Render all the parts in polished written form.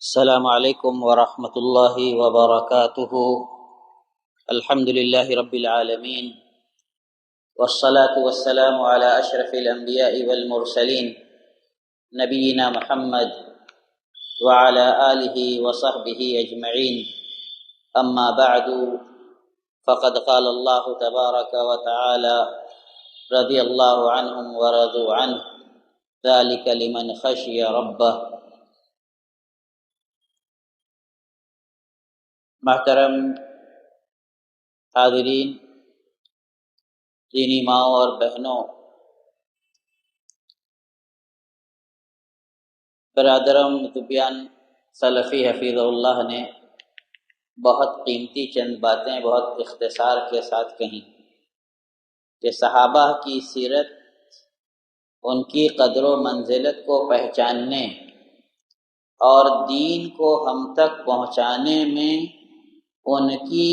السلام علیکم ورحمۃ اللہ وبرکاتہ۔ الحمد للہ رب العالمین والصلاة والسلام علی اشرف الانبیاء والمرسلین نبینا محمد وعلی آلہ وصحبہ اجمعین، اما بعد فقد قال اللہ تبارک وتعالی رضی اللہ عنہم ورضوا عنہ ذلک لمن خشی ربہ۔ محترم حاضرین، دینی ماؤں اور بہنوں، برادرم ذبیان سلفی حفیظ اللہ نے بہت قیمتی چند باتیں بہت اختصار کے ساتھ کہیں کہ صحابہ کی سیرت، ان کی قدر و منزلت کو پہچاننے اور دین کو ہم تک پہنچانے میں ان کی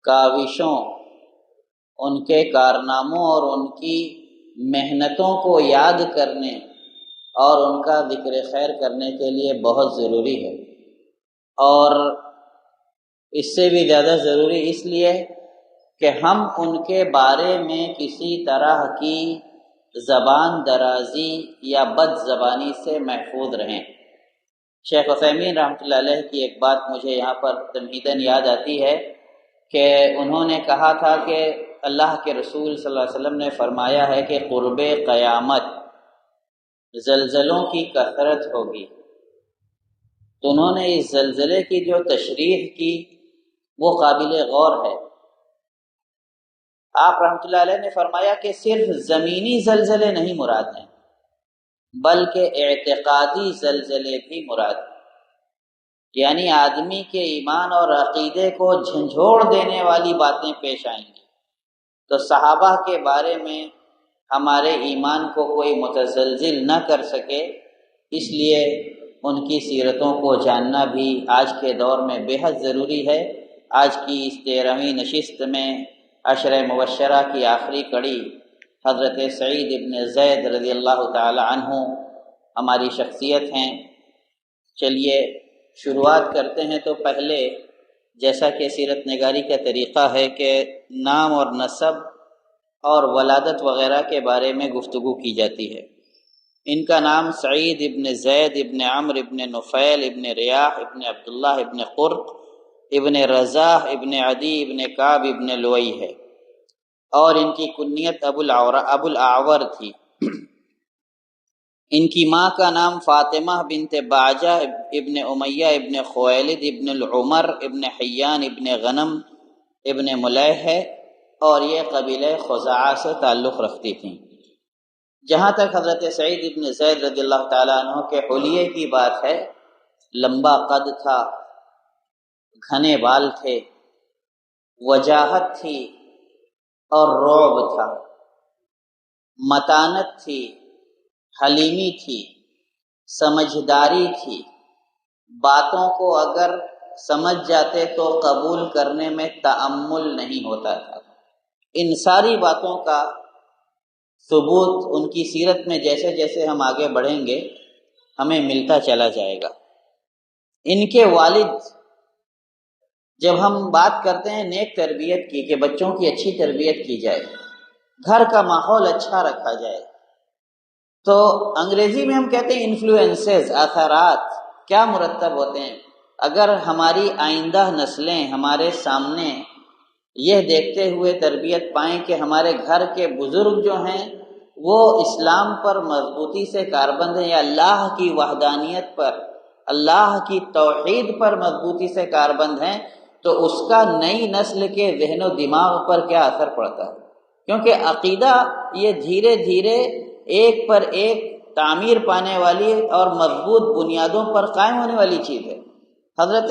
کاوشوں، ان کے کارناموں اور ان کی محنتوں کو یاد کرنے اور ان کا ذکر خیر کرنے کے لیے بہت ضروری ہے، اور اس سے بھی زیادہ ضروری اس لیے کہ ہم ان کے بارے میں کسی طرح کی زبان درازی یا بد زبانی سے محفوظ رہیں۔ شیخ عثیمین رحمۃ اللہ علیہ کی ایک بات مجھے یہاں پر تمہیداً یاد آتی ہے کہ انہوں نے کہا تھا کہ اللہ کے رسول صلی اللہ علیہ وسلم نے فرمایا ہے کہ قرب قیامت زلزلوں کی کثرت ہوگی، تو انہوں نے اس زلزلے کی جو تشریح کی وہ قابل غور ہے۔ آپ رحمۃ اللہ علیہ نے فرمایا کہ صرف زمینی زلزلے نہیں مراد ہیں بلکہ اعتقادی زلزلے بھی مراد ہیں، یعنی آدمی کے ایمان اور عقیدے کو جھنجھوڑ دینے والی باتیں پیش آئیں گی۔ تو صحابہ کے بارے میں ہمارے ایمان کو کوئی متزلزل نہ کر سکے، اس لیے ان کی سیرتوں کو جاننا بھی آج کے دور میں بے حد ضروری ہے۔ آج کی اس 13ویں نشست میں عشرہ مبشرہ کی آخری کڑی حضرت سعید ابن زید رضی اللہ تعالی عنہ ہماری شخصیت ہیں۔ چلیے شروعات کرتے ہیں۔ تو پہلے جیسا کہ سیرت نگاری کا طریقہ ہے کہ نام اور نسب اور ولادت وغیرہ کے بارے میں گفتگو کی جاتی ہے۔ ان کا نام سعید ابن زید ابن عمرو ابن نفیل ابن ریاح ابن عبداللہ ابن قرط ابن رزاح ابن عدی ابن کعب ابن لوئی ہے، اور ان کی کنیت ابو الاعور تھی۔ ان کی ماں کا نام فاطمہ بنت باجہ ابن امیہ ابن خویلد ابن العمر ابن حیان ابن غنم ابن ملیح ہے، اور یہ قبیلہ خزاعہ سے تعلق رکھتی تھیں۔ جہاں تک حضرت سعید ابن زید رضی اللہ تعالیٰ عنہ کے حلیے کی بات ہے، لمبا قد تھا، گھنے بال تھے، وجاہت تھی اور رعب تھا، متانت تھی، حلیمی تھی، سمجھداری تھی، باتوں کو اگر سمجھ جاتے تو قبول کرنے میں تأمل نہیں ہوتا تھا۔ ان ساری باتوں کا ثبوت ان کی سیرت میں جیسے جیسے ہم آگے بڑھیں گے ہمیں ملتا چلا جائے گا۔ ان کے والد، جب ہم بات کرتے ہیں نیک تربیت کی کہ بچوں کی اچھی تربیت کی جائے، گھر کا ماحول اچھا رکھا جائے، تو انگریزی میں ہم کہتے ہیں انفلوئنسز، اثرات کیا مرتب ہوتے ہیں۔ اگر ہماری آئندہ نسلیں ہمارے سامنے یہ دیکھتے ہوئے تربیت پائیں کہ ہمارے گھر کے بزرگ جو ہیں وہ اسلام پر مضبوطی سے کاربند ہیں، یا اللہ کی وحدانیت پر، اللہ کی توحید پر مضبوطی سے کاربند ہیں، تو اس کا نئی نسل کے ذہن و دماغ پر کیا اثر پڑتا ہے، کیونکہ عقیدہ یہ دھیرے دھیرے ایک پر ایک تعمیر پانے والی اور مضبوط بنیادوں پر قائم ہونے والی چیز ہے۔ حضرت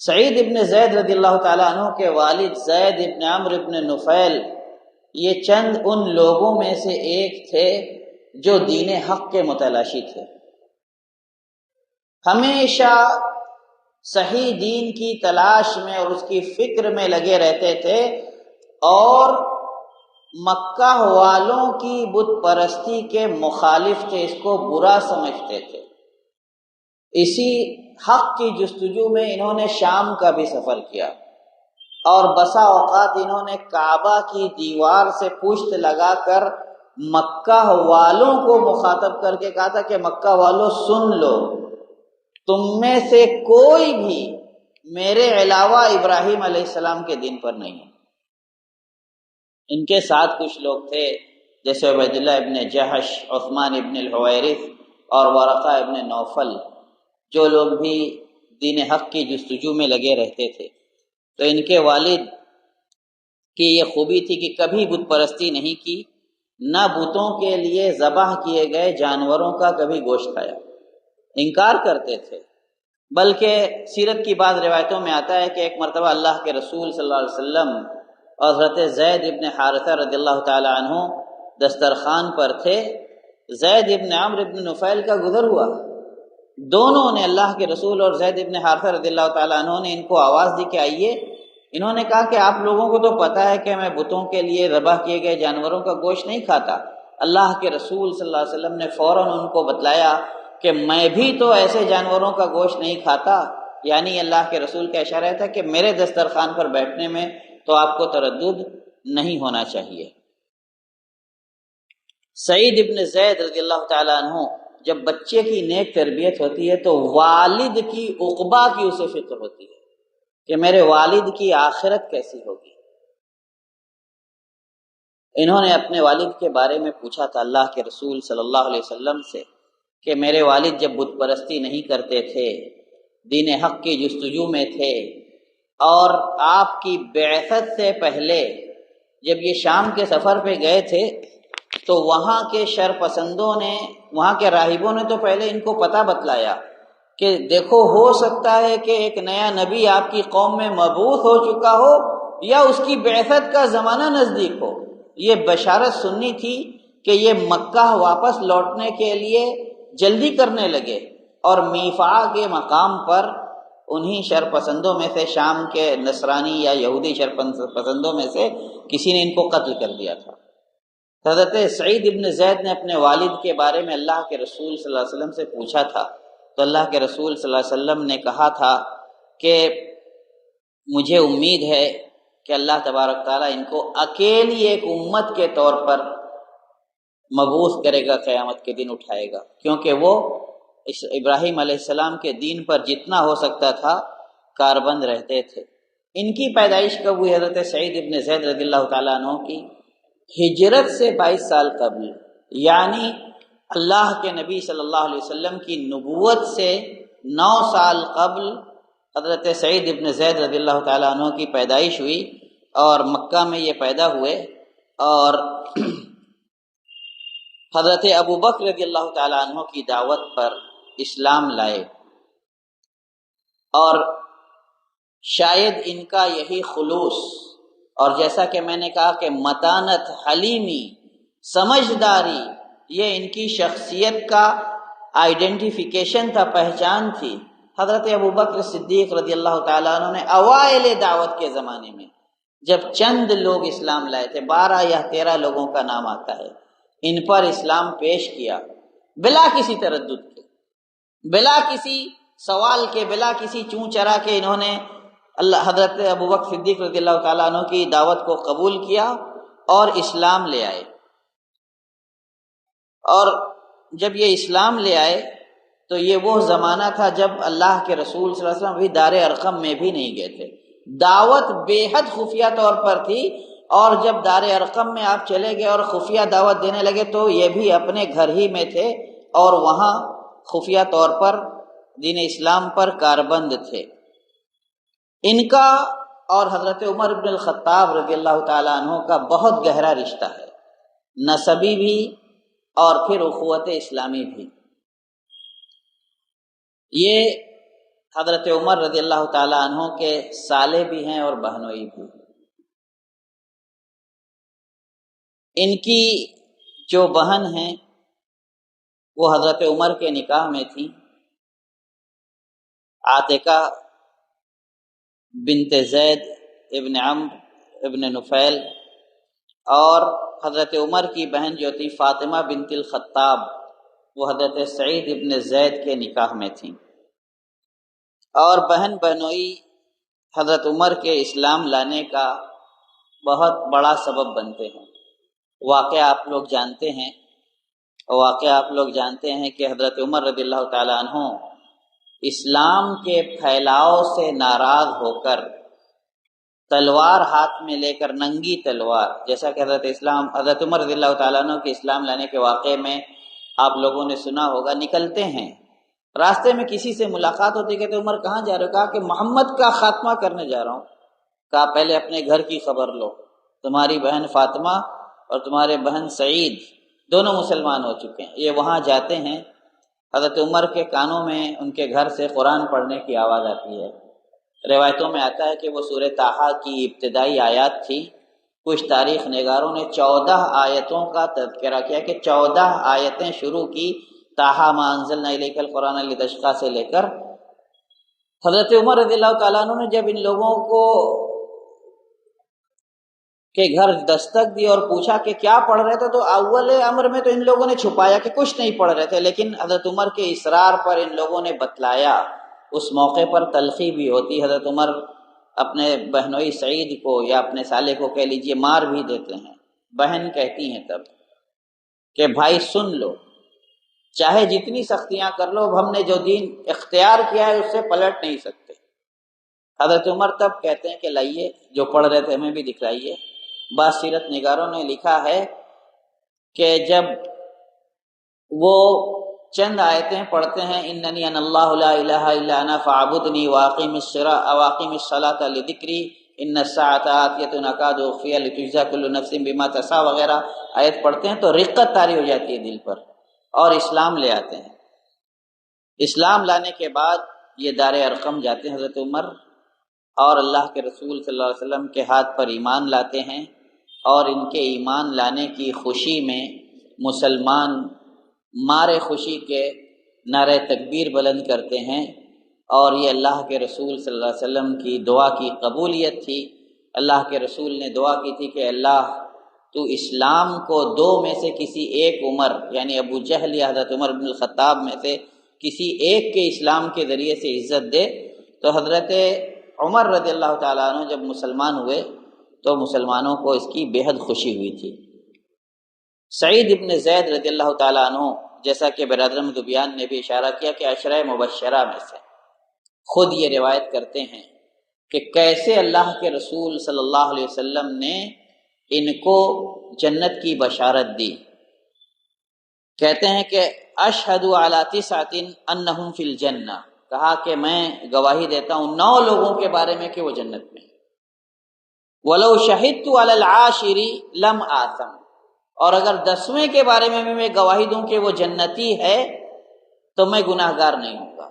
سعید ابن زید رضی اللہ تعالیٰ عنہ کے والد زید ابن عمرو ابن نفیل یہ چند ان لوگوں میں سے ایک تھے جو دین حق کے متلاشی تھے، ہمیشہ صحیح دین کی تلاش میں اور اس کی فکر میں لگے رہتے تھے، اور مکہ والوں کی بت پرستی کے مخالف تھے، اس کو برا سمجھتے تھے۔ اسی حق کی جستجو میں انہوں نے شام کا بھی سفر کیا، اور بسا اوقات انہوں نے کعبہ کی دیوار سے پشت لگا کر مکہ والوں کو مخاطب کر کے کہا تھا کہ مکہ والوں سن لو، تم میں سے کوئی بھی میرے علاوہ ابراہیم علیہ السلام کے دین پر نہیں ہے۔ ان کے ساتھ کچھ لوگ تھے جیسے عبیداللہ ابن جہش، عثمان ابن الحویرث اور ورقہ ابن نوفل، جو لوگ بھی دین حق کی جستجو میں لگے رہتے تھے۔ تو ان کے والد کی یہ خوبی تھی کہ کبھی بت پرستی نہیں کی، نہ بتوں کے لیے ذبح کیے گئے جانوروں کا کبھی گوشت کھایا، انکار کرتے تھے۔ بلکہ سیرت کی بعض روایتوں میں آتا ہے کہ ایک مرتبہ اللہ کے رسول صلی اللہ علیہ وسلم اور حضرت زید ابن حارثہ رضی اللہ تعالی عنہ دسترخوان پر تھے، زید ابن عمرو ابن نفیل کا گزر ہوا، دونوں نے، اللہ کے رسول اور زید ابن حارثہ رضی اللہ تعالی عنہ نے ان کو آواز دی کہ آئیے۔ انہوں نے کہا کہ آپ لوگوں کو تو پتہ ہے کہ میں بتوں کے لیے ذبح کیے گئے جانوروں کا گوشت نہیں کھاتا۔ اللہ کے رسول صلی اللہ علیہ وسلم نے فوراً ان کو بتلایا کہ میں بھی تو ایسے جانوروں کا گوشت نہیں کھاتا، یعنی اللہ کے رسول کا اشارہ تھا کہ میرے دسترخوان پر بیٹھنے میں تو آپ کو تردد نہیں ہونا چاہیے۔ سعید ابن زید رضی اللہ تعالیٰ عنہ، جب بچے کی نیک تربیت ہوتی ہے تو والد کی عقبہ کی اسے فکر ہوتی ہے کہ میرے والد کی آخرت کیسی ہوگی۔ انہوں نے اپنے والد کے بارے میں پوچھا تھا اللہ کے رسول صلی اللہ علیہ وسلم سے کہ میرے والد جب بت پرستی نہیں کرتے تھے، دین حق کی جستجو میں تھے، اور آپ کی بعثت سے پہلے جب یہ شام کے سفر پہ گئے تھے تو وہاں کے شرپسندوں نے، وہاں کے راہبوں نے تو پہلے ان کو پتہ بتلایا کہ دیکھو ہو سکتا ہے کہ ایک نیا نبی آپ کی قوم میں مبعوث ہو چکا ہو یا اس کی بعثت کا زمانہ نزدیک ہو۔ یہ بشارت سننی تھی کہ یہ مکہ واپس لوٹنے کے لیے جلدی کرنے لگے، اور میفا کے مقام پر انہی شرپسندوں میں سے، شام کے نصرانی یا یہودی شرپسندوں میں سے کسی نے ان کو قتل کر دیا تھا۔ حضرت سعید ابن زید نے اپنے والد کے بارے میں اللہ کے رسول صلی اللہ علیہ وسلم سے پوچھا تھا، تو اللہ کے رسول صلی اللہ علیہ وسلم نے کہا تھا کہ مجھے امید ہے کہ اللہ تبارک تعالیٰ ان کو اکیلی ایک امت کے طور پر مبعوث کرے گا، قیامت کے دن اٹھائے گا، کیونکہ وہ ابراہیم علیہ السلام کے دین پر جتنا ہو سکتا تھا کاربند رہتے تھے۔ ان کی پیدائش کب ہوئی؟ حضرت سعید ابن زید رضی اللہ تعالیٰ عنہ کی ہجرت سے 22 سال قبل، یعنی اللہ کے نبی صلی اللہ علیہ وسلم کی نبوت سے 9 سال قبل حضرت سعید ابن زید رضی اللہ تعالیٰ عنہ کی پیدائش ہوئی، اور مکہ میں یہ پیدا ہوئے، اور حضرت ابو بکر رضی اللہ تعالیٰ عنہ کی دعوت پر اسلام لائے، اور شاید ان کا یہی خلوص، اور جیسا کہ میں نے کہا کہ متانت، حلیمی، سمجھداری، یہ ان کی شخصیت کا آئیڈینٹیفیکیشن تھا، پہچان تھی۔ حضرت ابو بکر صدیق رضی اللہ تعالیٰ عنہ نے اوائل دعوت کے زمانے میں جب چند لوگ اسلام لائے تھے، 12 یا 13 لوگوں کا نام آتا ہے، ان پر اسلام پیش کیا بلا کسی تردد کے، بلا کسی سوال کے، بلا کسی چوں چرا کے۔ انہوں نے حضرت ابو بکر صدیق رضی اللہ تعالیٰ عنہ کی دعوت کو قبول کیا اور اسلام لے آئے، اور جب یہ اسلام لے آئے تو یہ وہ زمانہ تھا جب اللہ کے رسول صلی اللہ علیہ وسلم بھی دار ارقم میں بھی نہیں گئے تھے، دعوت بے حد خفیہ طور پر تھی، اور جب دار ارقم میں آپ چلے گئے اور خفیہ دعوت دینے لگے تو یہ بھی اپنے گھر ہی میں تھے اور وہاں خفیہ طور پر دین اسلام پر کاربند تھے۔ ان کا اور حضرت عمر بن الخطاب رضی اللہ تعالیٰ عنہ کا بہت گہرا رشتہ ہے، نسبی بھی اور پھر اخوت اسلامی بھی۔ یہ حضرت عمر رضی اللہ تعالیٰ عنہ کے سالے بھی ہیں اور بہنوئی بھی۔ ان کی جو بہن ہیں وہ حضرت عمر کے نکاح میں تھی، عاتقہ بنت زید ابن عمرو ابن نفیل، اور حضرت عمر کی بہن جو تھی فاطمہ بنت الخطاب، وہ حضرت سعید ابن زید کے نکاح میں تھیں۔ اور بہن بہنوئی حضرت عمر کے اسلام لانے کا بہت بڑا سبب بنتے ہیں۔ واقعہ آپ لوگ جانتے ہیں کہ حضرت عمر رضی اللہ تعالیٰ عنہ اسلام کے پھیلاؤ سے ناراض ہو کر تلوار ہاتھ میں لے کر، ننگی تلوار، جیسا کہ حضرت عمر رضی اللہ تعالیٰ عنہ کے اسلام لانے کے واقعے میں آپ لوگوں نے سنا ہوگا، نکلتے ہیں، راستے میں کسی سے ملاقات ہوتی، کہتے عمر کہاں جا رہے ہو؟ کہا کہ محمد کا خاتمہ کرنے جا رہا ہوں۔ کہا پہلے اپنے گھر کی خبر لو، تمہاری بہن فاطمہ اور تمہارے بہن سعید دونوں مسلمان ہو چکے ہیں۔ یہ وہاں جاتے ہیں، حضرت عمر کے کانوں میں ان کے گھر سے قرآن پڑھنے کی آواز آتی ہے۔ روایتوں میں آتا ہے کہ وہ سورہ طٰہٰ کی ابتدائی آیات تھی۔ کچھ تاریخ نگاروں نے 14 آیتوں کا تذکرہ کیا کہ 14 آیتیں شروع کی، طٰہٰ ما انزلنا الیک القرآن لتشقیٰ سے لے کر۔ حضرت عمر رضی اللہ تعالیٰ عنہ نے جب ان لوگوں کو کے گھر دستک دی اور پوچھا کہ کیا پڑھ رہے تھے، تو اول امر میں تو ان لوگوں نے چھپایا کہ کچھ نہیں پڑھ رہے تھے، لیکن حضرت عمر کے اصرار پر ان لوگوں نے بتلایا۔ اس موقع پر تلخی بھی ہوتی، حضرت عمر اپنے بہنوئی سعید کو یا اپنے سالے کو کہہ لیجئے مار بھی دیتے ہیں۔ بہن کہتی ہیں تب کہ بھائی سن لو، چاہے جتنی سختیاں کر لو، ہم نے جو دین اختیار کیا ہے اس سے پلٹ نہیں سکتے۔ حضرت عمر تب کہتے ہیں کہ لائیے جو پڑھ رہے تھے ہمیں بھی دکھلائیے۔ بعض سیرت نگاروں نے لکھا ہے کہ جب وہ چند آیتیں پڑھتے ہیں، اننی انا اللہ لا الہ الا انا فاعبدنی واقم الصلاۃ لذکری ان الساعۃ آتیۃ اکاد اخفیها لتجزی کل نفس بما تسعی وغیرہ آیت پڑھتے ہیں تو رقت طاری ہو جاتی ہے دل پر، اور اسلام لے آتے ہیں۔ اسلام لانے کے بعد یہ دار ارقم جاتے ہیں حضرت عمر، اور اللہ کے رسول صلی اللہ علیہ وسلم کے ہاتھ پر ایمان لاتے ہیں، اور ان کے ایمان لانے کی خوشی میں مسلمان مارے خوشی کے نعرہ تکبیر بلند کرتے ہیں، اور یہ اللہ کے رسول صلی اللہ علیہ وسلم کی دعا کی قبولیت تھی۔ اللہ کے رسول نے دعا کی تھی کہ اللہ تو اسلام کو دو میں سے کسی ایک عمر، یعنی ابو جہل یا حضرت عمر بن الخطاب میں سے کسی ایک کے اسلام کے ذریعے سے عزت دے۔ تو حضرت عمر رضی اللہ تعالیٰ عنہ جب مسلمان ہوئے تو مسلمانوں کو اس کی بے حد خوشی ہوئی تھی۔ سعید ابن زید رضی اللہ تعالیٰ عنہ، جیسا کہ برادر ذبیان نے بھی اشارہ کیا کہ عشرہ مبشرہ میں سے، خود یہ روایت کرتے ہیں کہ کیسے اللہ کے رسول صلی اللہ علیہ وسلم نے ان کو جنت کی بشارت دی۔ کہتے ہیں کہ اشہد علی 9 انہم فی الجنہ، کہا کہ میں گواہی دیتا ہوں 9 لوگوں کے بارے میں کہ وہ جنت میں۔ وَلَوْ شَهِدْتُ عَلَى الْعَاشِرِ لَمْ آثَمْ، اور اگر 10ویں کے بارے میں میں گواہی دوں کہ وہ جنتی ہے تو میں گناہ گار نہیں ہوں گا۔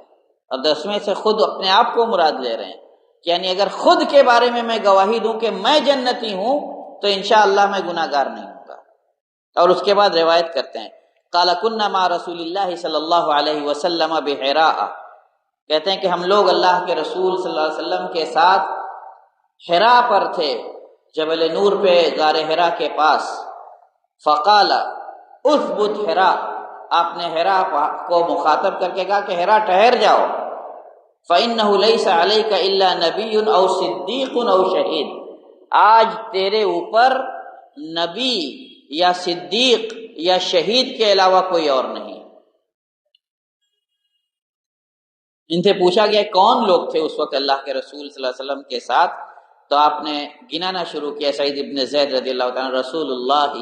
اور 10ویں سے خود اپنے آپ کو مراد لے رہے ہیں، یعنی اگر خود کے بارے میں میں گواہی دوں کہ میں جنتی ہوں تو انشاءاللہ میں گناہ گار نہیں ہوں گا۔ اور اس کے بعد روایت کرتے ہیں قَالَ كُنَّا مَعَ رَسُولِ اللَّهِ صلی اللہ علیہ وسلم بِحِرَاءَ، کہتے ہیں کہ ہم لوگ اللہ کے رسول صلی اللہ علیہ وسلم کے ساتھ حرا پر تھے، جبل نور پہ، غار حرا کے پاس۔ فقال اثبت حرا، آپ نے حرا کو مخاطب کر کے کہا کہ حرا ٹھہر جاؤ، فإنه ليس عليك إلا نبي أو صدیق أو شہید، آج تیرے اوپر نبی یا صدیق یا شہید کے علاوہ کوئی اور نہیں۔ ان سے پوچھا گیا کون لوگ تھے اس وقت اللہ کے رسول صلی اللہ علیہ وسلم کے ساتھ، تو آپ نے گنانا شروع کیا۔ سعید ابن زید رضی اللہ تعالیٰ، رسول اللہ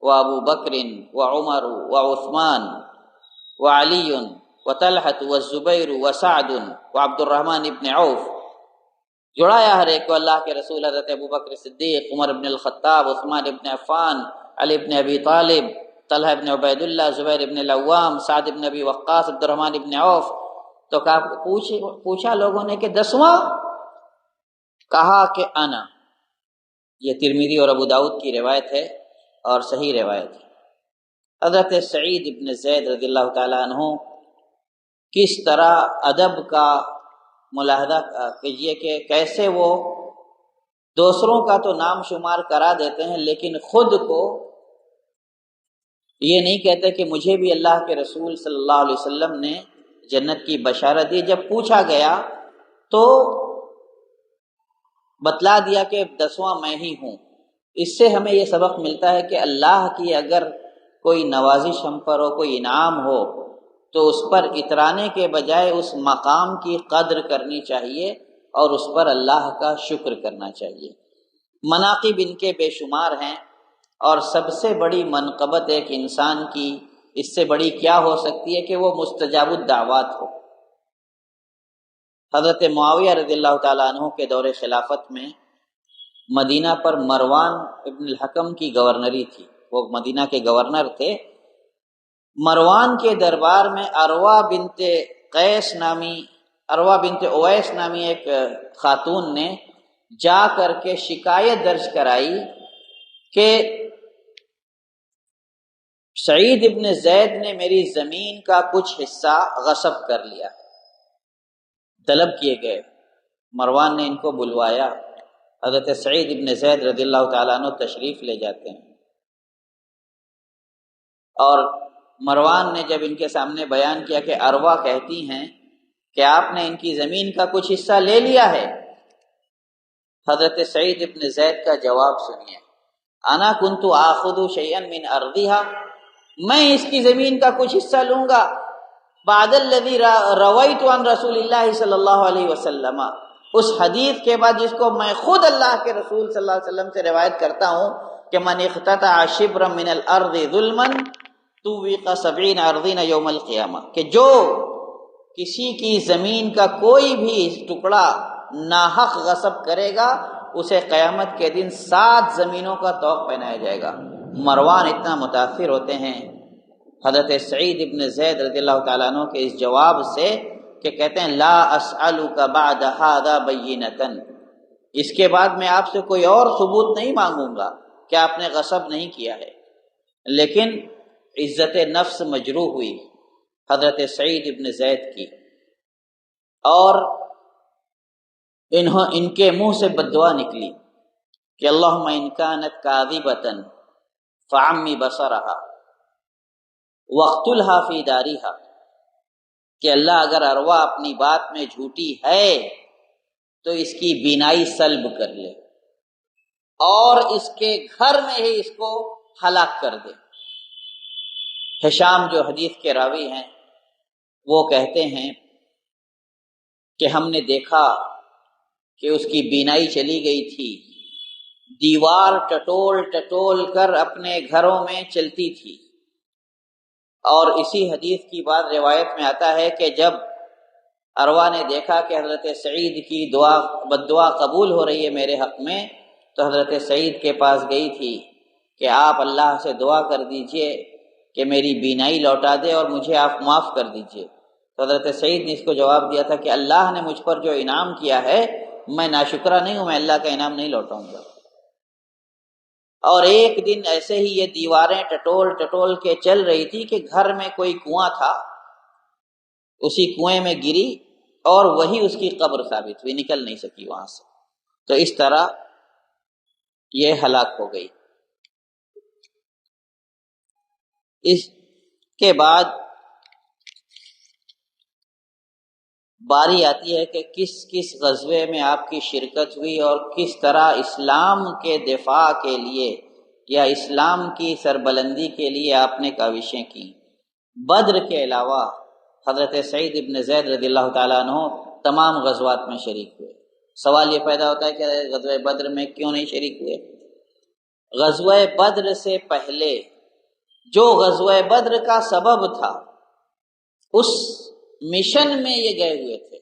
و ابو بکر و عمر و عثمان و علی و طلحۃ و زبیر و سعد و عبد الرحمن ابن عوف، جڑایا ہر ایک کو اللہ کے رسول، حضرت ابو بکر صدیق، عمر ابن الخطاب، عثمان ابن عفان، علی ابن ابی طالب، طلحہ ابن عبید اللہ، زبیر ابن العوام، سعد ابن ابی وقاص، عبد الرحمن ابن عوف۔ تو پوچھا لوگوں نے کہ 10واں؟ کہا کہ انا۔ یہ ترمذی اور ابو داؤد کی روایت ہے اور صحیح روایت ہے۔ حضرت سعید ابن زید رضی اللہ تعالیٰ عنہ کس طرح ادب کا ملاحظہ کیجئے کہ کیسے وہ دوسروں کا تو نام شمار کرا دیتے ہیں لیکن خود کو یہ نہیں کہتے کہ مجھے بھی اللہ کے رسول صلی اللہ علیہ وسلم نے جنت کی بشارت دی۔ جب پوچھا گیا تو بتلا دیا کہ 10واں میں ہی ہوں۔ اس سے ہمیں یہ سبق ملتا ہے کہ اللہ کی اگر کوئی نوازش ہم پر ہو، کوئی انعام ہو، تو اس پر اترانے کے بجائے اس مقام کی قدر کرنی چاہیے اور اس پر اللہ کا شکر کرنا چاہیے۔ مناقب ان کے بے شمار ہیں، اور سب سے بڑی منقبت ایک انسان کی اس سے بڑی کیا ہو سکتی ہے کہ وہ مستجاب الدعوات ہو۔ حضرت معاویہ رضی اللہ تعالیٰ عنہ کے دور خلافت میں مدینہ پر مروان ابن الحکم کی گورنری تھی، وہ مدینہ کے گورنر تھے۔ مروان کے دربار میں عروہ بنت اویس نامی ایک خاتون نے جا کر کے شکایت درج کرائی کہ سعید ابن زید نے میری زمین کا کچھ حصہ غصب کر لیا۔ طلب کیے گئے، مروان نے ان کو بلوایا، حضرت سعید ابن زید رضی اللہ تعالیٰ عنہ تشریف لے جاتے ہیں، اور مروان نے جب ان کے سامنے بیان کیا کہ عروہ کہتی ہیں کہ آپ نے ان کی زمین کا کچھ حصہ لے لیا ہے، حضرت سعید ابن زید کا جواب سنیے، انا کنت آخذ شیئا من ارضها، میں اس کی زمین کا کچھ حصہ لوں گا، بعد الذی رویت عن رسول اللہ صلی اللہ علیہ وسلم، اس حدیث کے بعد جس کو میں خود اللہ کے رسول صلی اللہ علیہ وسلم سے روایت کرتا ہوں کہ من اقتطع شبرا من الارض ظلما توق 70 ارضین یوم القیامہ، کہ جو کسی کی زمین کا کوئی بھی ٹکڑا ناحق غصب کرے گا اسے قیامت کے دن 7 زمینوں کا طوق پہنایا جائے گا۔ مروان اتنا متاثر ہوتے ہیں حضرت سعید ابن زید رضی اللہ تعالیٰ عنہ کے اس جواب سے کہ کہتے ہیں لا اسألک بعد ھذا بینۃ، اس کے بعد میں آپ سے کوئی اور ثبوت نہیں مانگوں گا کہ آپ نے غصب نہیں کیا ہے۔ لیکن عزت نفس مجروح ہوئی حضرت سعید ابن زید کی، اور ان کے منہ سے بددعا نکلی کہ اللہم ان کانت کاذبۃ فعمی بصرہا واقتلھا فی دارھا، کہ اللہ اگر عروہ اپنی بات میں جھوٹی ہے تو اس کی بینائی سلب کر لے اور اس کے گھر میں ہی اس کو ہلاک کر دے۔ ہشام جو حدیث کے راوی ہیں وہ کہتے ہیں کہ ہم نے دیکھا کہ اس کی بینائی چلی گئی تھی، دیوار ٹٹول کر اپنے گھروں میں چلتی تھی، اور اسی حدیث کی بات روایت میں آتا ہے کہ جب عروہ نے دیکھا کہ حضرت سعید کی بددعا قبول ہو رہی ہے میرے حق میں، تو حضرت سعید کے پاس گئی تھی کہ آپ اللہ سے دعا کر دیجئے کہ میری بینائی لوٹا دے اور مجھے آپ معاف کر دیجئے۔ تو حضرت سعید نے اس کو جواب دیا تھا کہ اللہ نے مجھ پر جو انعام کیا ہے میں ناشکرہ نہیں ہوں، میں اللہ کا انعام نہیں لوٹاؤں گا۔ اور ایک دن ایسے ہی یہ دیواریں ٹٹول کے چل رہی تھی کہ گھر میں کوئی کنواں تھا، اسی کنویں میں گری اور وہی اس کی قبر ثابت ہوئی، نکل نہیں سکی وہاں سے۔ تو اس طرح یہ ہلاک ہو گئی۔ اس کے بعد باری آتی ہے کہ کس کس غزوے میں آپ کی شرکت ہوئی اور کس طرح اسلام کے دفاع کے لیے یا اسلام کی سربلندی کے لیے آپ نے کاوشیں کی۔ بدر کے علاوہ حضرت سعید ابن زید رضی اللہ تعالیٰ عنہ تمام غزوات میں شریک ہوئے۔ سوال یہ پیدا ہوتا ہے کہ غزوہ بدر میں کیوں نہیں شریک ہوئے؟ غزوہ بدر سے پہلے جو غزوہ بدر کا سبب تھا اس مشن میں یہ گئے ہوئے تھے،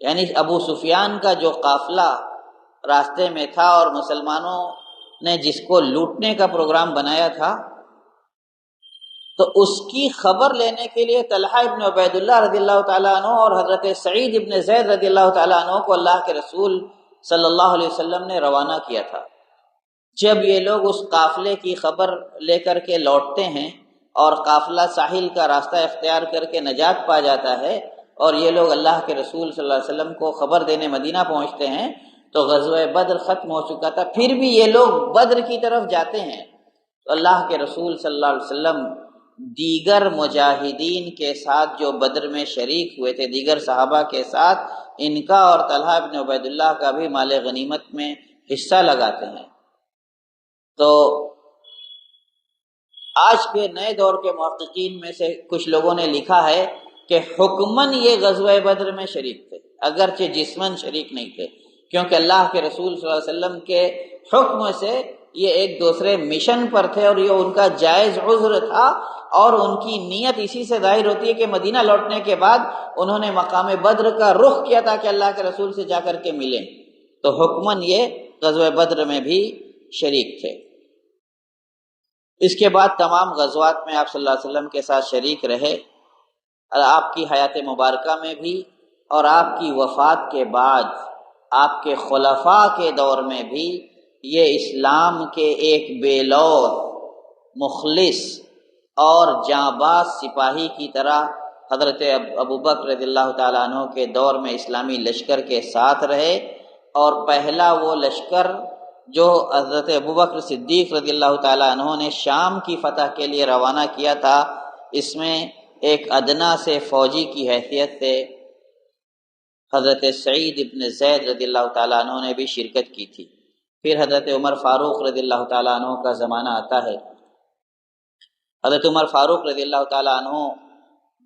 یعنی ابو سفیان کا جو قافلہ راستے میں تھا اور مسلمانوں نے جس کو لوٹنے کا پروگرام بنایا تھا، تو اس کی خبر لینے کے لیے طلحہ ابن عبید اللہ رضی اللہ تعالیٰ عنہ اور حضرت سعید ابن زید رضی اللہ تعالیٰ عنہ کو اللہ کے رسول صلی اللہ علیہ وسلم نے روانہ کیا تھا۔ جب یہ لوگ اس قافلے کی خبر لے کر کے لوٹتے ہیں اور قافلہ ساحل کا راستہ اختیار کر کے نجات پا جاتا ہے اور یہ لوگ اللہ کے رسول صلی اللہ علیہ وسلم کو خبر دینے مدینہ پہنچتے ہیں، تو غزوہ بدر ختم ہو چکا تھا، پھر بھی یہ لوگ بدر کی طرف جاتے ہیں۔ تو اللہ کے رسول صلی اللہ علیہ وسلم دیگر مجاہدین کے ساتھ جو بدر میں شریک ہوئے تھے، دیگر صحابہ کے ساتھ، ان کا اور طلحہ بن عبید اللہ کا بھی مال غنیمت میں حصہ لگاتے ہیں۔ تو آج کے نئے دور کے محققین میں سے کچھ لوگوں نے لکھا ہے کہ حکماً یہ غزوہ بدر میں شریک تھے، اگرچہ جسماً شریک نہیں تھے، کیونکہ اللہ کے رسول صلی اللہ علیہ وسلم کے حکم سے یہ ایک دوسرے مشن پر تھے اور یہ ان کا جائز عذر تھا، اور ان کی نیت اسی سے ظاہر ہوتی ہے کہ مدینہ لوٹنے کے بعد انہوں نے مقام بدر کا رخ کیا تھا کہ اللہ کے رسول سے جا کر کے ملیں، تو حکماً یہ غزوہ بدر میں بھی شریک تھے۔ اس کے بعد تمام غزوات میں آپ صلی اللہ علیہ وسلم کے ساتھ شریک رہے، اور آپ کی حیات مبارکہ میں بھی اور آپ کی وفات کے بعد آپ کے خلفاء کے دور میں بھی یہ اسلام کے ایک بے لوث، مخلص اور جانباز سپاہی کی طرح حضرت ابوبکر رضی اللہ تعالیٰ عنہ کے دور میں اسلامی لشکر کے ساتھ رہے، اور پہلا وہ لشکر جو حضرت ابوبکر صدیق رضی اللہ تعالیٰ عنہ نے شام کی فتح کے لیے روانہ کیا تھا، اس میں ایک ادنا سے فوجی کی حیثیت سے حضرت سعید ابن زید رضی اللہ تعالیٰ عنہ نے بھی شرکت کی تھی۔ پھر حضرت عمر فاروق رضی اللہ تعالیٰ عنہ کا زمانہ آتا ہے۔ حضرت عمر فاروق رضی اللہ تعالیٰ عنہ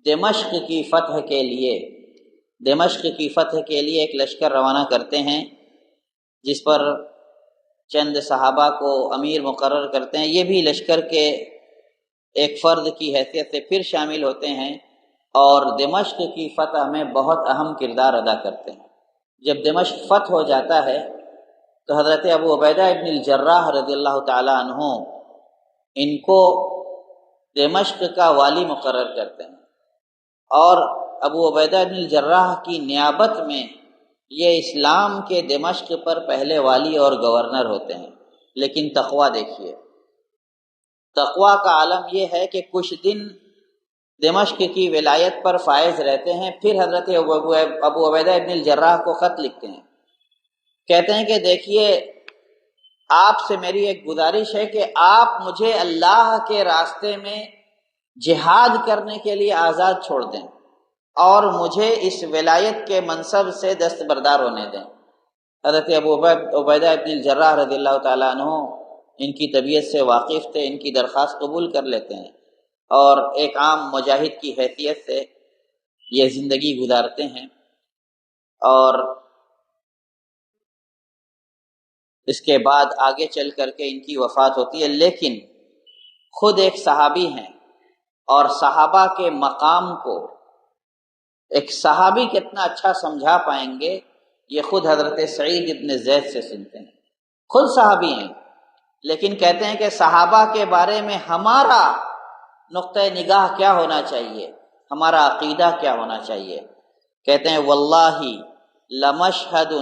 دمشق کی فتح کے لیے ایک لشکر روانہ کرتے ہیں، جس پر چند صحابہ کو امیر مقرر کرتے ہیں۔ یہ بھی لشکر کے ایک فرد کی حیثیت سے پھر شامل ہوتے ہیں اور دمشق کی فتح میں بہت اہم کردار ادا کرتے ہیں۔ جب دمشق فتح ہو جاتا ہے تو حضرت ابو عبیدہ ابن الجراح رضی اللہ تعالیٰ عنہ ان کو دمشق کا والی مقرر کرتے ہیں، اور ابو عبیدہ ابن الجراح کی نیابت میں یہ اسلام کے دمشق پر پہلے والی اور گورنر ہوتے ہیں۔ لیکن تقویٰ دیکھیے، تقویٰ کا عالم یہ ہے کہ کچھ دن دمشق کی ولایت پر فائز رہتے ہیں، پھر حضرت ابو عبیدہ ابن الجراح کو خط لکھتے ہیں، کہتے ہیں کہ دیکھیے آپ سے میری ایک گزارش ہے کہ آپ مجھے اللہ کے راستے میں جہاد کرنے کے لیے آزاد چھوڑ دیں اور مجھے اس ولایت کے منصب سے دستبردار ہونے دیں۔ حضرت ابو عبیدہ ابن الجراح رضی اللہ تعالیٰ عنہ ان کی طبیعت سے واقف تھے، ان کی درخواست قبول کر لیتے ہیں اور ایک عام مجاہد کی حیثیت سے یہ زندگی گزارتے ہیں، اور اس کے بعد آگے چل کر کے ان کی وفات ہوتی ہے۔ لیکن خود ایک صحابی ہیں، اور صحابہ کے مقام کو ایک صحابی کتنا اچھا سمجھا پائیں گے یہ خود حضرت سعید ابن زید سے سنتے ہیں۔ خود صحابی ہیں لیکن کہتے ہیں کہ صحابہ کے بارے میں ہمارا نقطۂ نگاہ کیا ہونا چاہیے، ہمارا عقیدہ کیا ہونا چاہیے۔ کہتے ہیں واللہ لمشہد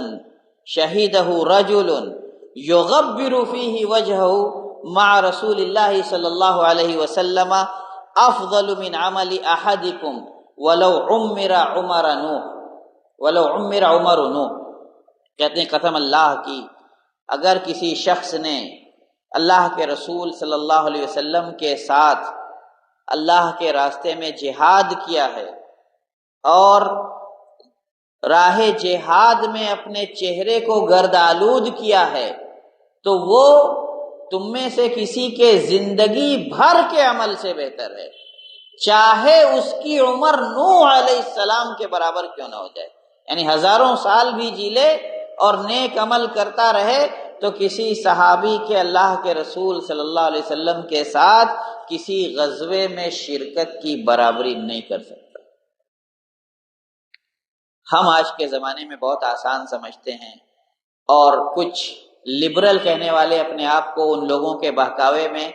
شہیدہ رجل یغبر فیہ وجہہ مع رسول اللہ صلی اللہ علیہ وسلم افضل من عمل احدکم ولو عمر عمر نوح۔ کہتے ہیں قسم اللہ کی، اگر کسی شخص نے اللہ کے رسول صلی اللہ علیہ وسلم کے ساتھ اللہ کے راستے میں جہاد کیا ہے اور راہ جہاد میں اپنے چہرے کو گرد آلود کیا ہے، تو وہ تم میں سے کسی کے زندگی بھر کے عمل سے بہتر ہے، چاہے اس کی عمر نوح علیہ السلام کے برابر کیوں نہ ہو جائے۔ یعنی ہزاروں سال بھی جی لے اور نیک عمل کرتا رہے تو کسی صحابی کے اللہ کے رسول صلی اللہ علیہ وسلم کے ساتھ کسی غزوے میں شرکت کی برابری نہیں کر سکتا۔ ہم آج کے زمانے میں بہت آسان سمجھتے ہیں، اور کچھ لبرل کہنے والے اپنے آپ کو ان لوگوں کے بہکاوے میں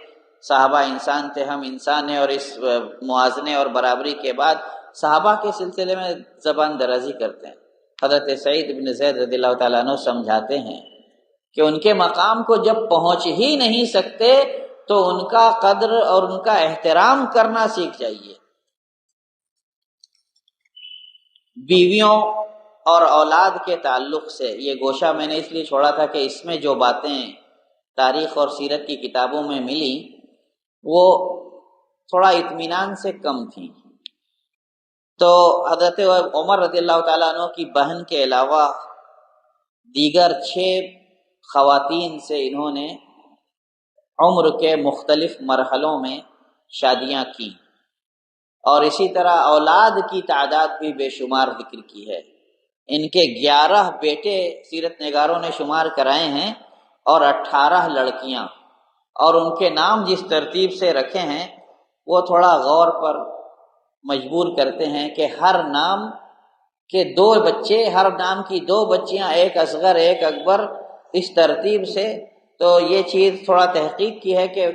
صحابہ انسان تھے، ہم انسان ہیں، اور اس موازنے اور برابری کے بعد صحابہ کے سلسلے میں زبان درازی کرتے ہیں۔ حضرت سعید بن زید رضی اللہ تعالیٰ عنہ سمجھاتے ہیں کہ ان کے مقام کو جب پہنچ ہی نہیں سکتے تو ان کا قدر اور ان کا احترام کرنا سیکھ جائیے۔ بیویوں اور اولاد کے تعلق سے یہ گوشہ میں نے اس لیے چھوڑا تھا کہ اس میں جو باتیں تاریخ اور سیرت کی کتابوں میں ملی وہ تھوڑا اطمینان سے کم تھیں۔ تو حضرت عمر رضی اللہ تعالیٰ عنہ کی بہن کے علاوہ دیگر 6 خواتین سے انہوں نے عمر کے مختلف مرحلوں میں شادیاں کی، اور اسی طرح اولاد کی تعداد بھی بے شمار ذکر کی ہے۔ ان کے 11 بیٹے سیرت نگاروں نے شمار کرائے ہیں اور 18 لڑکیاں، اور ان کے نام جس ترتیب سے رکھے ہیں وہ تھوڑا غور پر مجبور کرتے ہیں کہ ہر نام کے 2 بچے، ہر نام کی 2 بچیاں، ایک اصغر ایک اکبر، اس ترتیب سے۔ تو یہ چیز تھوڑا تحقیق کی ہے کہ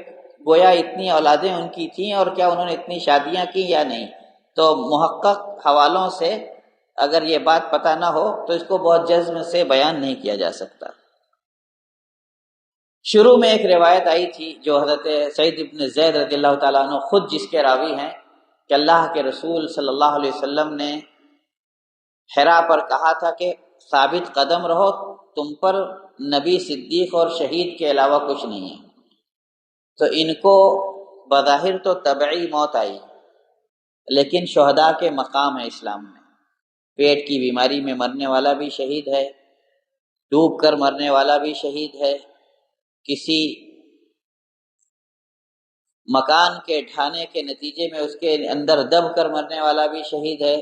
گویا اتنی اولادیں ان کی تھیں اور کیا انہوں نے اتنی شادیاں کی یا نہیں۔ تو محقق حوالوں سے اگر یہ بات پتہ نہ ہو تو اس کو بہت جزم سے بیان نہیں کیا جا سکتا۔ شروع میں ایک روایت آئی تھی جو حضرت سعید بن زید رضی اللہ تعالیٰ عنہ خود جس کے راوی ہیں کہ اللہ کے رسول صلی اللہ علیہ وسلم نے حرا پر کہا تھا کہ ثابت قدم رہو، تم پر نبی، صدیق اور شہید کے علاوہ کچھ نہیں ہے۔ تو ان کو بظاہر تو طبعی موت آئی، لیکن شہداء کے مقام ہے اسلام میں۔ پیٹ کی بیماری میں مرنے والا بھی شہید ہے، ڈوب کر مرنے والا بھی شہید ہے، کسی مکان کے ڈھانے کے نتیجے میں اس کے اندر دب کر مرنے والا بھی شہید ہے۔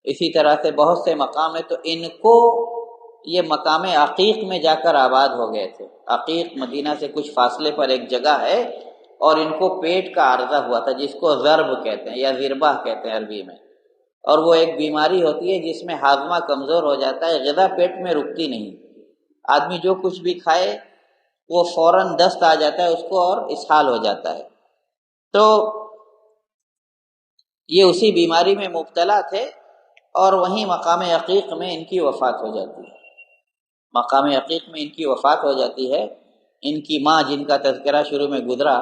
اسی طرح سے بہت سے مقام ہے۔ تو ان کو یہ مقام عقیق میں جا کر آباد ہو گئے تھے۔ عقیق مدینہ سے کچھ فاصلے پر ایک جگہ ہے، اور ان کو پیٹ کا عارضہ ہوا تھا جس کو ضرب کہتے ہیں یا ذربہ کہتے ہیں عربی میں، اور وہ ایک بیماری ہوتی ہے جس میں ہاضمہ کمزور ہو جاتا ہے، غذا پیٹ میں رکتی نہیں، آدمی جو کچھ بھی کھائے وہ فوراً دست آ جاتا ہے اس کو اور اسہال ہو جاتا ہے۔ تو یہ اسی بیماری میں مبتلا تھے، اور وہیں مقام عقیق میں ان کی وفات ہو جاتی ہے۔ مقام عقیق میں ان کی وفات ہو جاتی ہے۔ ان کی ماں جن کا تذکرہ شروع میں گزرا،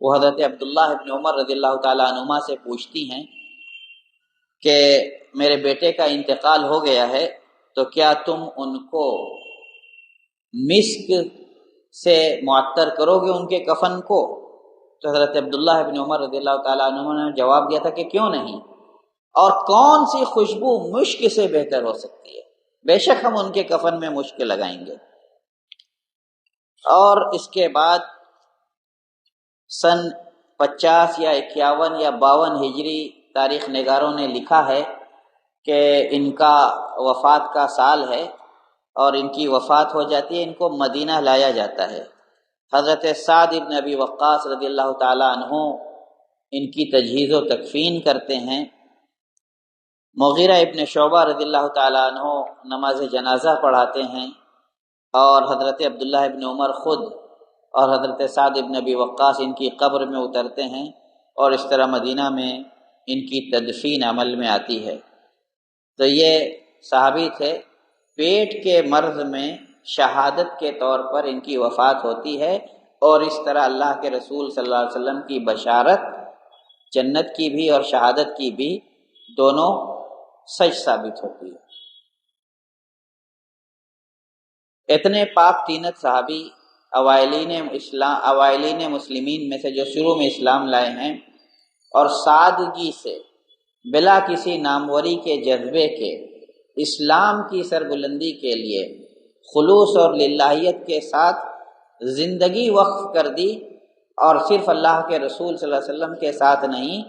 وہ حضرت عبداللہ ابن عمر رضی اللہ تعالیٰ عنہما سے پوچھتی ہیں کہ میرے بیٹے کا انتقال ہو گیا ہے، تو کیا تم ان کو مسک سے معطر کرو گے ان کے کفن کو؟ تو حضرت عبداللہ ابن عمر رضی اللہ تعالیٰ عنہ نے جواب دیا تھا کہ کیوں نہیں، اور کون سی خوشبو مشک سے بہتر ہو سکتی ہے، بے شک ہم ان کے کفن میں مشک لگائیں گے۔ اور اس کے بعد سن 50 یا 51 یا 52 ہجری تاریخ نگاروں نے لکھا ہے کہ ان کا وفات کا سال ہے، اور ان کی وفات ہو جاتی ہے، ان کو مدینہ لایا جاتا ہے۔ حضرت سعد بن ابی وقاص رضی اللہ تعالیٰ عنہ ان کی تجہیز و تکفین کرتے ہیں۔ مغیرہ ابن شعبہ رضی اللہ تعالیٰ عنہ نماز جنازہ پڑھاتے ہیں، اور حضرت عبداللہ ابن عمر خود اور حضرت سعد ابن ابی وقاص ان کی قبر میں اترتے ہیں، اور اس طرح مدینہ میں ان کی تدفین عمل میں آتی ہے۔ تو یہ صحابی تھے، پیٹ کے مرض میں شہادت کے طور پر ان کی وفات ہوتی ہے، اور اس طرح اللہ کے رسول صلی اللہ علیہ وسلم کی بشارت جنت کی بھی اور شہادت کی بھی دونوں سچ ثابت ہوتی ہے۔ اتنے پاک تینت صحابی اوائلین مسلمین میں سے جو شروع میں اسلام لائے ہیں، اور سادگی سے بلا کسی ناموری کے جذبے کے اسلام کی سربلندی کے لیے خلوص اور للہیت کے ساتھ زندگی وقف کر دی، اور صرف اللہ کے رسول صلی اللہ علیہ وسلم کے ساتھ نہیں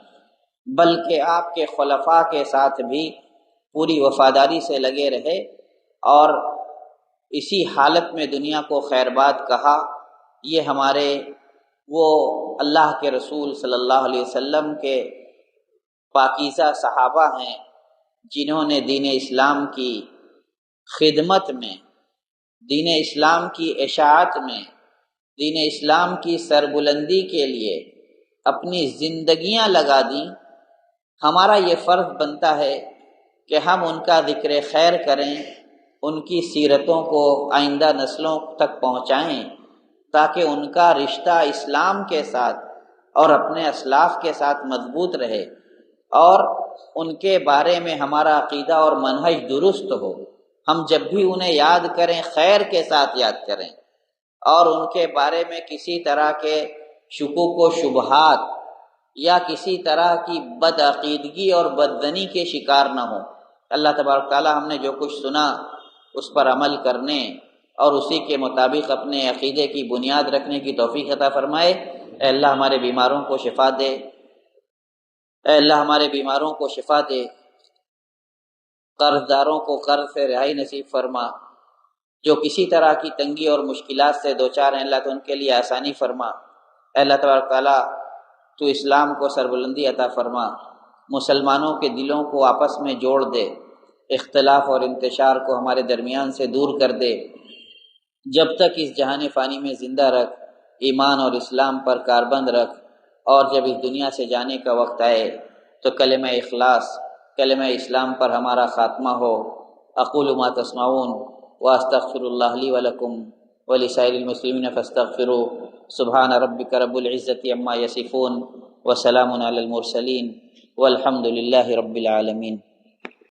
بلکہ آپ کے خلفاء کے ساتھ بھی پوری وفاداری سے لگے رہے، اور اسی حالت میں دنیا کو خیرباد کہا۔ یہ ہمارے وہ اللہ کے رسول صلی اللہ علیہ وسلم کے پاکیزہ صحابہ ہیں جنہوں نے دین اسلام کی خدمت میں، دین اسلام کی اشاعت میں، دین اسلام کی سربلندی کے لیے اپنی زندگیاں لگا دیں۔ ہمارا یہ فرض بنتا ہے کہ ہم ان کا ذکر خیر کریں، ان کی سیرتوں کو آئندہ نسلوں تک پہنچائیں، تاکہ ان کا رشتہ اسلام کے ساتھ اور اپنے اسلاف کے ساتھ مضبوط رہے، اور ان کے بارے میں ہمارا عقیدہ اور منہج درست ہو۔ ہم جب بھی انہیں یاد کریں خیر کے ساتھ یاد کریں، اور ان کے بارے میں کسی طرح کے شکوک و شبہات یا کسی طرح کی بدعقیدگی اور بددنی کے شکار نہ ہوں۔ اللہ تبارک تعالی ہم نے جو کچھ سنا اس پر عمل کرنے اور اسی کے مطابق اپنے عقیدے کی بنیاد رکھنے کی توفیق عطا فرمائے۔ اے اللہ ہمارے بیماروں کو شفا دے، اے اللہ ہمارے بیماروں کو شفا دے، قرض داروں کو قرض سے رہائی نصیب فرما، جو کسی طرح کی تنگی اور مشکلات سے دوچار ہیں اللہ تو ان کے لیے آسانی فرما۔ اے اللہ تبارک تعالیٰ تو اسلام کو سربلندی عطا فرما، مسلمانوں کے دلوں کو آپس میں جوڑ دے، اختلاف اور انتشار کو ہمارے درمیان سے دور کر دے۔ جب تک اس جہان فانی میں زندہ رکھ، ایمان اور اسلام پر کاربند رکھ، اور جب اس دنیا سے جانے کا وقت آئے تو کلمہ اخلاص، کلمہ اسلام پر ہمارا خاتمہ ہو۔ اقول ما تسمعون واستغفر اللہ لی ولکم ولسائر المسلمین فاستغفروا۔ سبحان ربک رب العزۃ عما یصفون وسلام علی المرسلین والحمد للہ رب العالمین۔